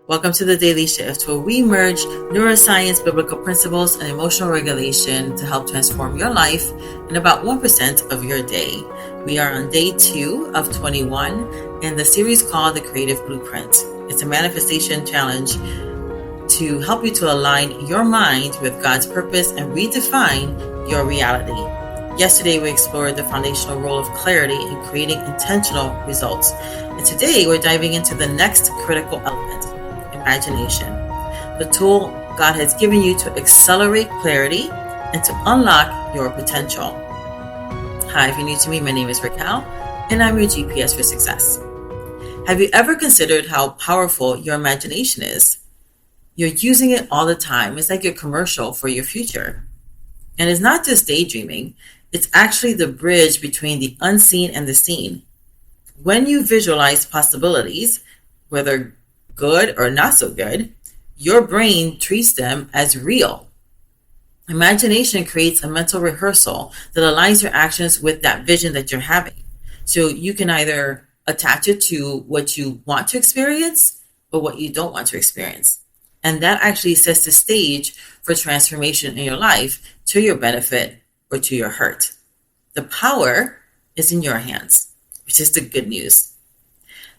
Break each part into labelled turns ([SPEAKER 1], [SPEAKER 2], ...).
[SPEAKER 1] Welcome to the Daily Shift, where we merge neuroscience, biblical principles, and emotional regulation to help transform your life in about 1% of your day. We are on day 2 of 21 in the series called The Creative Blueprint. It's a manifestation challenge to help you to align your mind with God's purpose and redefine your reality. Yesterday, we explored the foundational role of clarity in creating intentional results. And today, we're diving into the next critical element, imagination, the tool God has given you to accelerate clarity and to unlock your potential. Hi, if you're new to me, my name is Raquel, and I'm your GPS for success. Have you ever considered how powerful your imagination is? You're using it all the time. It's like a commercial for your future. And it's not just daydreaming. It's actually the bridge between the unseen and the seen. When you visualize possibilities, whether good or not so good, your brain treats them as real. Imagination creates a mental rehearsal that aligns your actions with that vision that you're having. So you can either attach it to what you want to experience or what you don't want to experience. And that actually sets the stage for transformation in your life to your benefit or to your hurt. The power is in your hands, which is the good news.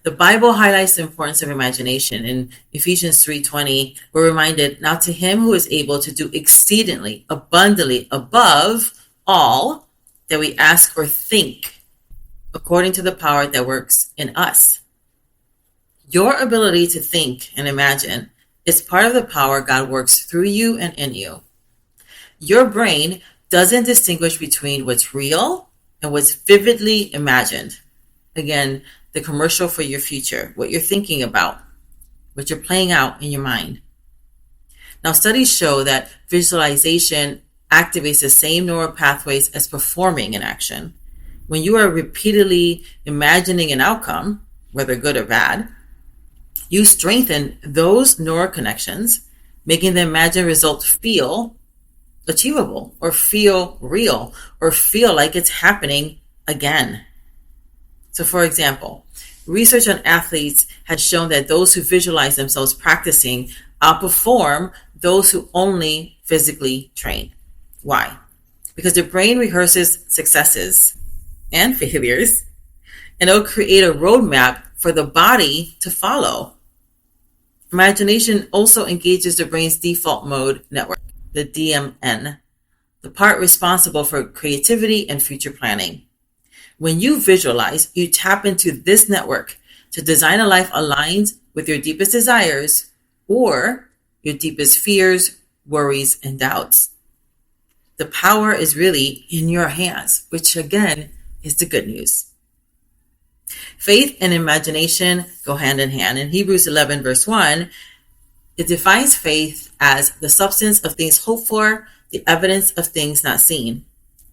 [SPEAKER 1] The Bible highlights the importance of imagination. In Ephesians 3:20, we're reminded, now to him who is able to do exceedingly, abundantly, above all that we ask or think, according to the power that works in us. Your ability to think and imagine is part of the power God works through you and in you. Your brain doesn't distinguish between what's real and what's vividly imagined. Again, the commercial for your future, what you're thinking about, what you're playing out in your mind. Now, studies show that visualization activates the same neural pathways as performing an action. When you are repeatedly imagining an outcome, whether good or bad, you strengthen those neural connections, making the imagined result feel achievable or feel real or feel like it's happening again. So for example, research on athletes has shown that those who visualize themselves practicing outperform those who only physically train. Why? Because the brain rehearses successes and failures, and it'll create a roadmap for the body to follow. Imagination also engages the brain's default mode network, the DMN, the part responsible for creativity and future planning. When you visualize, you tap into this network to design a life aligned with your deepest desires or your deepest fears, worries, and doubts. The power is really in your hands, which again is the good news. Faith and imagination go hand in hand. In Hebrews 11, verse 1, it defines faith as the substance of things hoped for, the evidence of things not seen.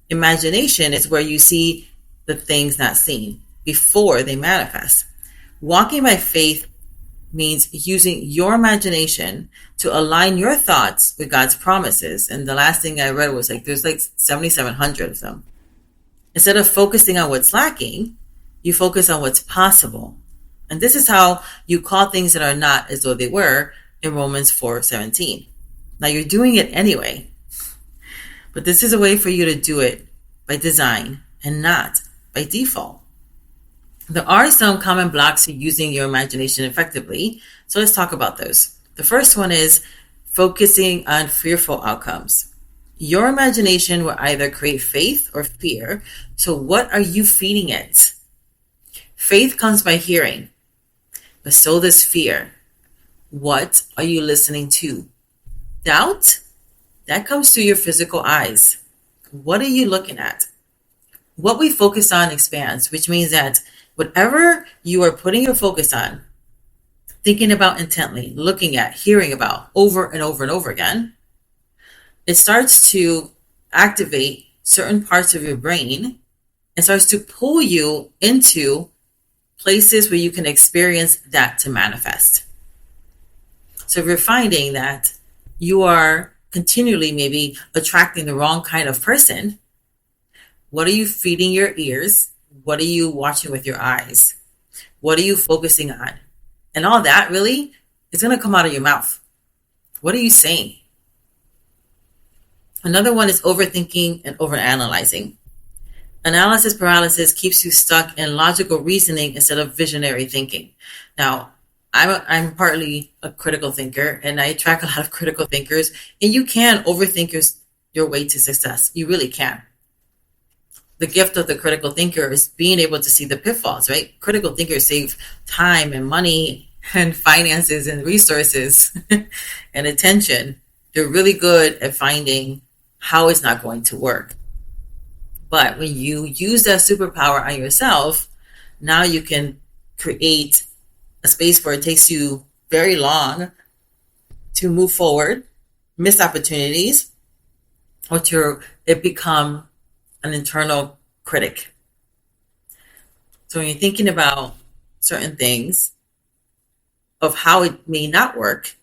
[SPEAKER 1] Imagination is where you see the things not seen before they manifest. Walking by faith means using your imagination to align your thoughts with God's promises. And the last thing I read was there's 7,700 of them. Instead of focusing on what's lacking, you focus on what's possible. And this is how you call things that are not as though they were in Romans 4:17. Now you're doing it anyway, but this is a way for you to do it by design and not by default. There are some common blocks to using your imagination effectively, so let's talk about those. The first one is focusing on fearful outcomes. Your imagination will either create faith or fear, so what are you feeding it? Faith comes by hearing, but so does fear. What are you listening to? Doubt? That comes through your physical eyes. What are you looking at? What we focus on expands, which means that whatever you are putting your focus on, thinking about intently, looking at, hearing about over and over and over again, it starts to activate certain parts of your brain and starts to pull you into places where you can experience that to manifest. So if you're finding that you are continually maybe attracting the wrong kind of person, what are you feeding your ears? What are you watching with your eyes? What are you focusing on? And all that really It's going to come out of your mouth. What are you saying? Another one is overthinking and overanalyzing. Analysis paralysis keeps you stuck in logical reasoning instead of visionary thinking. Now, I'm partly a critical thinker, and I attract a lot of critical thinkers, and you can overthink your way to success. You really can. The gift of the critical thinker is being able to see the pitfalls, right? Critical thinkers save time and money and finances and resources and attention. They're really good at finding how it's not going to work. But when you use that superpower on yourself, now you can create a space where it takes you very long to move forward, miss opportunities, or to it become an internal critic. So when you're thinking about certain things of how it may not work,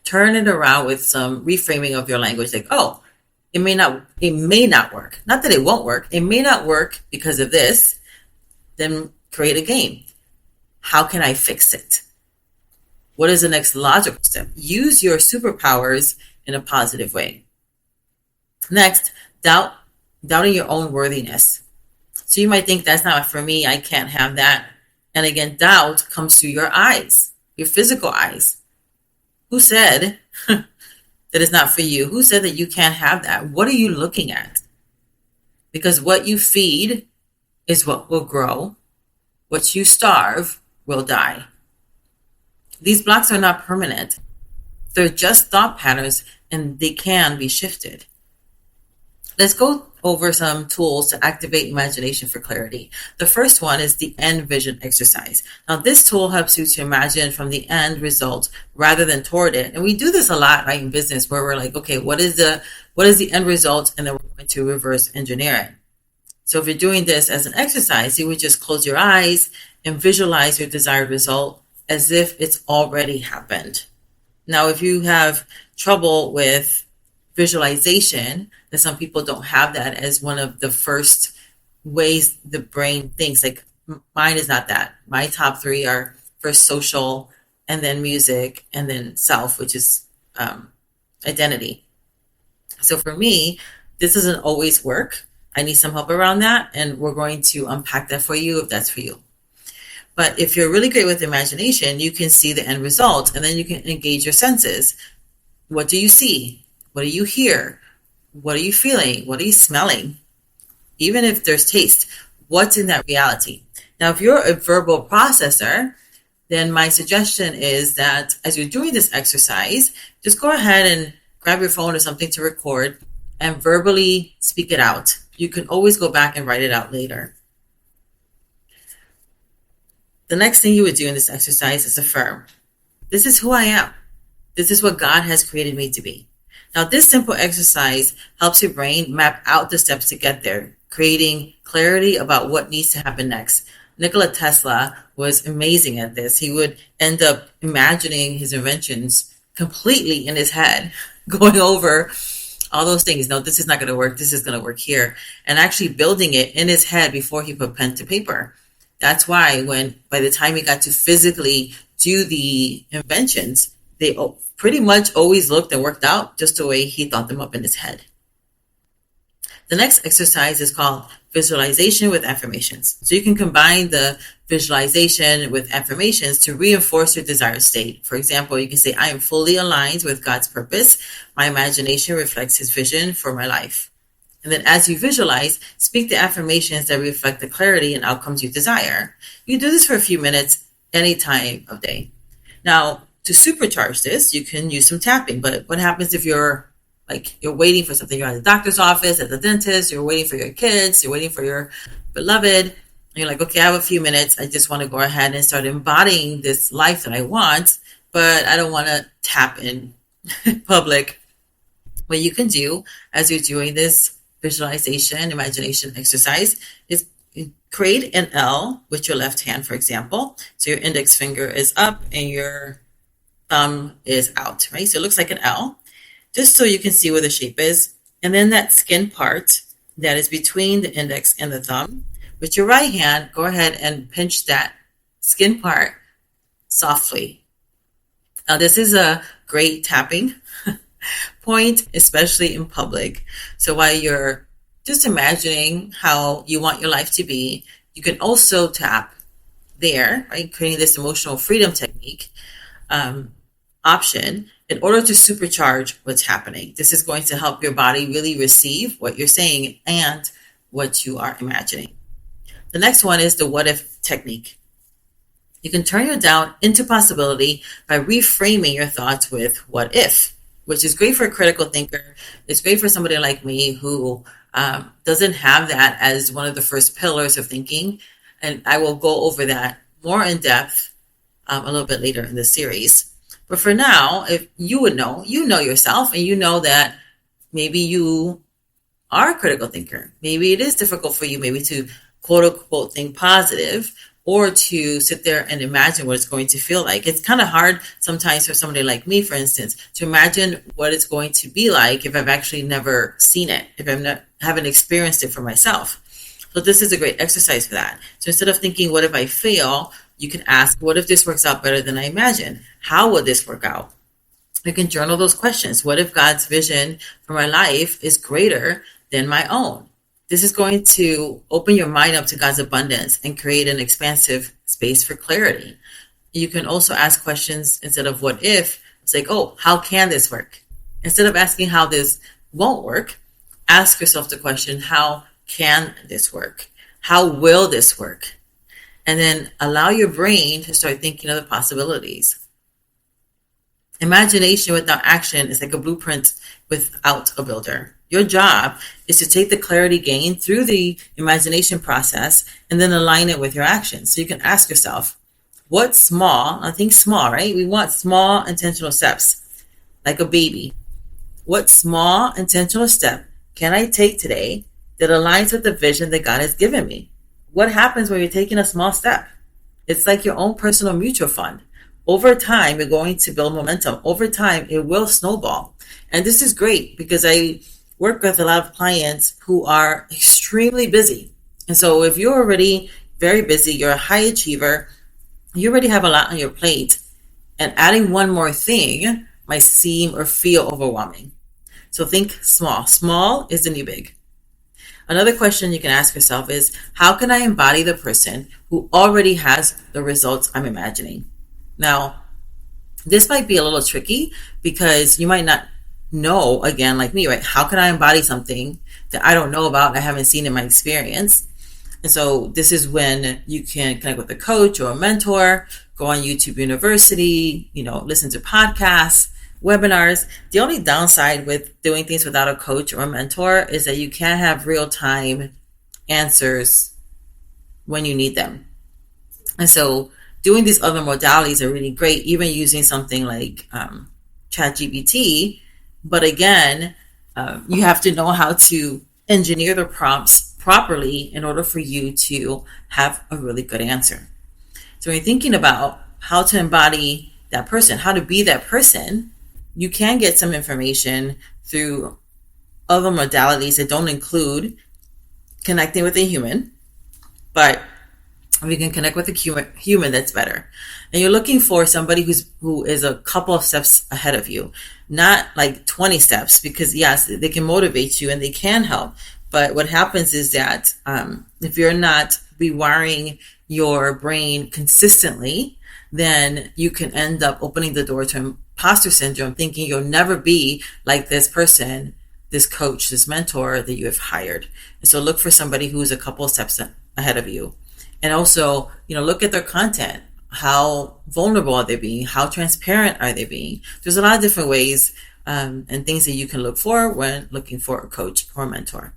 [SPEAKER 1] turn it around with some reframing of your language. Like, oh, it may not work. Not that it won't work. It may not work because of this. Then create a game. How can I fix it? What is the next logical step? Use your superpowers in a positive way. Next, doubting your own worthiness. So you might think that's not for me. I can't have that. And again, doubt comes through your eyes, your physical eyes. Who said that it's not for you? Who said that you can't have that? What are you looking at? Because what you feed is what will grow. What you starve will die. These blocks are not permanent. They're just thought patterns, and they can be shifted. Let's go over some tools to activate imagination for clarity. The first one is the end vision exercise. Now, this tool helps you to imagine from the end result rather than toward it. And we do this a lot, right, in business, where we're like, okay, what is the end result? And then we're going to reverse engineer it. So if you're doing this as an exercise, you would just close your eyes and visualize your desired result as if it's already happened. Now, if you have trouble with visualization, that some people don't have that as one of the first ways the brain thinks. Like mine is not that. My top three are first social, and then music, and then self, which is identity. So for me, this doesn't always work. I need some help around that, and we're going to unpack that for you if that's for you. But if you're really great with imagination, you can see the end result, and then you can engage your senses. What do you see? What do you hear? What are you feeling? What are you smelling? Even if there's taste, what's in that reality? Now, if you're a verbal processor, then my suggestion is that as you're doing this exercise, just go ahead and grab your phone or something to record and verbally speak it out. You can always go back and write it out later. The next thing you would do in this exercise is affirm. This is who I am. This is what God has created me to be. Now, this simple exercise helps your brain map out the steps to get there, creating clarity about what needs to happen next. Nikola Tesla was amazing at this. He would end up imagining his inventions completely in his head, going over all those things. No, this is not going to work. This is going to work here. And actually building it in his head before he put pen to paper. That's why by the time he got to physically do the inventions, they pretty much always looked and worked out just the way he thought them up in his head. The next exercise is called visualization with affirmations. So you can combine the visualization with affirmations to reinforce your desired state. For example, you can say, I am fully aligned with God's purpose. My imagination reflects his vision for my life. And then as you visualize, speak the affirmations that reflect the clarity and outcomes you desire. You can do this for a few minutes any time of day. Now, to supercharge this, you can use some tapping. But what happens if you're waiting for something? You're at the doctor's office, at the dentist, you're waiting for your kids, you're waiting for your beloved. And you're like, okay, I have a few minutes. I just want to go ahead and start embodying this life that I want, but I don't want to tap in public. What you can do as you're doing this visualization, imagination exercise is create an L with your left hand, for example. So your index finger is up and your thumb is out, right? So it looks like an L, just so you can see where the shape is. And then that skin part that is between the index and the thumb, with your right hand, go ahead and pinch that skin part softly. Now, this is a great tapping point, especially in public. So while you're just imagining how you want your life to be, you can also tap there, right? Creating this emotional freedom technique option in order to supercharge what's happening. This is going to help your body really receive what you're saying and what you are imagining. The next one is the what if technique. You can turn your doubt into possibility by reframing your thoughts with what if, which is great for a critical thinker. It's great for somebody like me who doesn't have that as one of the first pillars of thinking. And I will go over that more in depth a little bit later in the series. But for now, if you would know, you know yourself, and you know that maybe you are a critical thinker. Maybe it is difficult for you maybe to quote unquote think positive, or to sit there and imagine what it's going to feel like. It's kind of hard sometimes for somebody like me, for instance, to imagine what it's going to be like if I've actually never seen it, if I haven't experienced it for myself. So this is a great exercise for that. So instead of thinking, what if I fail? You can ask, what if this works out better than I imagined? How will this work out? You can journal those questions. What if God's vision for my life is greater than my own? This is going to open your mind up to God's abundance and create an expansive space for clarity. You can also ask questions instead of what if. It's like, oh, how can this work? Instead of asking how this won't work, ask yourself the question, how can this work? How will this work? And then allow your brain to start thinking of the possibilities. Imagination without action is like a blueprint without a builder. Your job is to take the clarity gained through the imagination process and then align it with your actions. So you can ask yourself, what small, I think small, right? We want small intentional steps, like a baby. What small intentional step can I take today that aligns with the vision that God has given me? What happens when you're taking a small step? It's like your own personal mutual fund. Over time, you're going to build momentum. Over time, it will snowball. And this is great because I work with a lot of clients who are extremely busy. And so if you're already very busy, you're a high achiever, you already have a lot on your plate, and adding one more thing might seem or feel overwhelming. So think small. Small is the new big. Another question you can ask yourself is, how can I embody the person who already has the results I'm imagining? Now, this might be a little tricky because you might not know, again, like me, right? How can I embody something that I don't know about, I haven't seen in my experience? And so this is when you can connect with a coach or a mentor, go on YouTube University, listen to podcasts, webinars. The only downside with doing things without a coach or a mentor is that you can't have real-time answers when you need them. And so doing these other modalities are really great, even using something like ChatGPT. But again, you have to know how to engineer the prompts properly in order for you to have a really good answer. So when you're thinking about how to embody that person, how to be that person, you can get some information through other modalities that don't include connecting with a human, but if you can connect with a human, that's better. And you're looking for somebody who is a couple of steps ahead of you, not like 20 steps, because yes, they can motivate you and they can help. But what happens is that if you're not rewiring your brain consistently, then you can end up opening the door to imposter syndrome, thinking you'll never be like this person, this coach, this mentor that you have hired. And so look for somebody who's a couple of steps ahead of you. And also, look at their content. How vulnerable are they being? How transparent are they being? There's a lot of different ways and things that you can look for when looking for a coach or a mentor.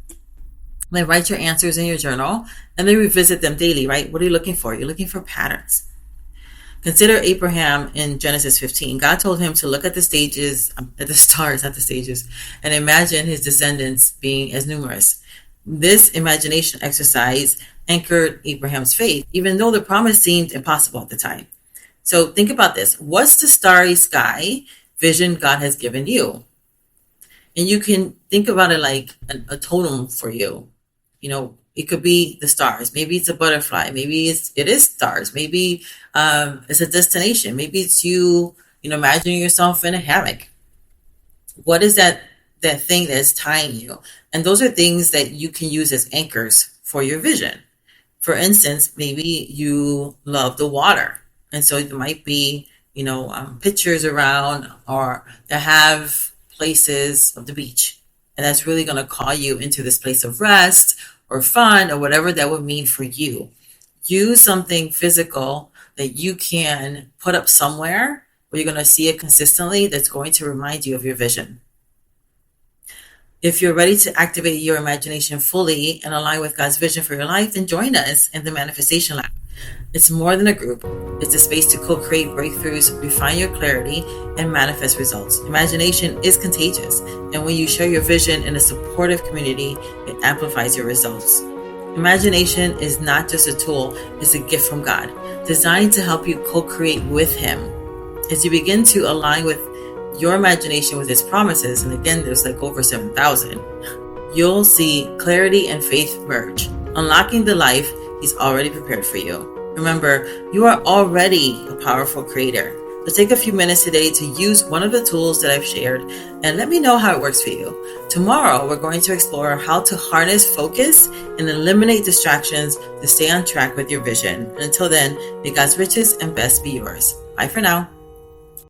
[SPEAKER 1] Then write your answers in your journal and then revisit them daily, right? What are you looking for? You're looking for patterns. Consider Abraham in Genesis 15. God told him to look at the stars, not the stages, and imagine his descendants being as numerous. This imagination exercise anchored Abraham's faith, even though the promise seemed impossible at the time. So think about this. What's the starry sky vision God has given you? And you can think about it like a totem for you. It could be the stars. Maybe it's a butterfly. Maybe it is stars. Maybe it's a destination. Maybe it's you Imagining yourself in a hammock. What is that thing that's tying you? And those are things that you can use as anchors for your vision. For instance, maybe you love the water, and so there might be pictures around or that have places of the beach, and that's really going to call you into this place of rest or fun or whatever that would mean for you. Use something physical that you can put up somewhere where you're going to see it consistently, that's going to remind you of your vision. If you're ready to activate your imagination fully and align with God's vision for your life, then join us in the Manifestation Lab. It's more than a group. It's a space to co-create breakthroughs, refine your clarity, and manifest results. Imagination is contagious, and when you share your vision in a supportive community, it amplifies your results. Imagination is not just a tool, it's a gift from God, designed to help you co-create with Him. As you begin to align with your imagination with His promises, and again, there's like over 7,000, you'll see clarity and faith merge, unlocking the life He's already prepared for you. Remember, you are already a powerful creator. So take a few minutes today to use one of the tools that I've shared and let me know how it works for you. Tomorrow, we're going to explore how to harness focus and eliminate distractions to stay on track with your vision. And until then, may God's riches and best be yours. Bye for now.